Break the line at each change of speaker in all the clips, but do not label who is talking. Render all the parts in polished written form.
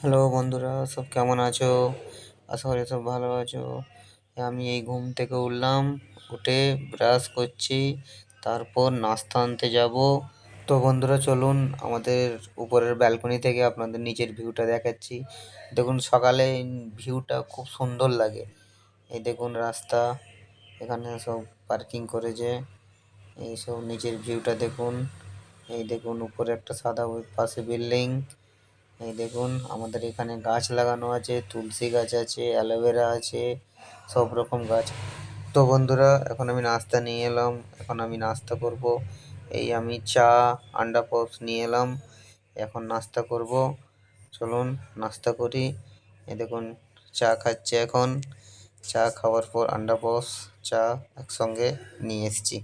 Hello বন্ধুরা, সব কেমন আছো? আশা করি সব ভালো আছো। আমি এই ঘুম থেকে উঠলাম, উঠে ব্রাশ করছি, তারপর নাস্তা আনতে যাব। তো বন্ধুরা চলুন আমাদের উপরের ব্যালকনি থেকে আপনাদের নিচের ভিউটা দেখাচ্ছি। দেখুন সকালে ভিউটা খুব সুন্দর লাগে। এই দেখুন রাস্তা, এখানে সব পার্কিং করেছে। এই সব নিচের ভিউটা দেখুন। এই দেখুন উপরে একটা সাদা পাশে বিল্ডিং। এই দেখুন আমাদের এখানে গাছ লাগানো আছে, তুলসী গাছ আছে, অ্যালোভেরা আছে, সব রকম গাছ। তো বন্ধুরা এখন আমি নাস্তা নিয়ে এলাম, এখন আমি নাস্তা করব। এই আমি চা, আন্ডা পপস নিয়ে এলাম, এখন নাস্তা করব। চলুন নাস্তা করি। এই দেখুন চা খাচ্ছি এখন। চা খাওয়ার পর আন্ডা পপস, চা একসঙ্গে নিয়ে এসেছি।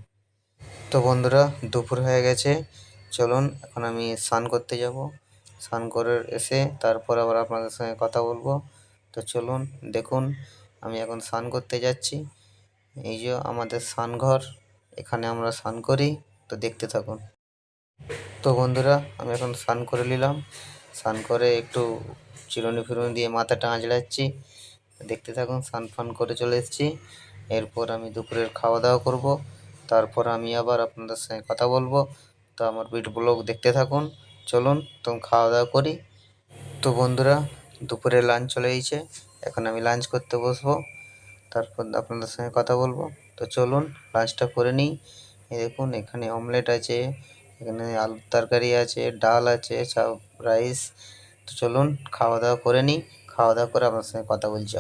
তো বন্ধুরা দুপুর হয়ে গেছে, চলুন এখন আমি স্নান করতে যাব। স্নান করে এসে তারপর আবার আপনাদের সঙ্গে কথা বলবো। তো চলুন দেখুন আমি এখন স্নান করতে যাচ্ছি। এই যে আমাদের স্নানঘর, এখানে আমরা স্নান করি। তো দেখতে থাকুন। তো বন্ধুরা আমি এখন স্নান করে নিলাম, স্নান করে একটু চিরুনি ফিরুনি দিয়ে মাথাটা আঁচড়াচ্ছি। দেখতে থাকুন, স্নান ফান করে চলে এসেছি। এরপর আমি দুপুরের খাওয়া দাওয়া করব, তারপর আমি আবার আপনাদের সঙ্গে কথা বলবো। তো আমার ব্লগ দেখতে থাকুন। চলুন তো খাওয়া দাওয়া করি। তো বন্ধুরা দুপুরে লাঞ্চ চলে এসেছে, এখন আমি লাঞ্চ করতে বসবো, তারপর আপনাদের সঙ্গে কথা বলবো। তো চলুন লাঞ্চটা করে নিই। এই দেখুন এখানে অমলেট আছে, এখানে আলুর তরকারি আছে, ডাল আছে, রাইস। তো চলুন খাওয়া দাওয়া করে নিই, খাওয়া দাওয়া করে আপনার সঙ্গে কথা বলছি।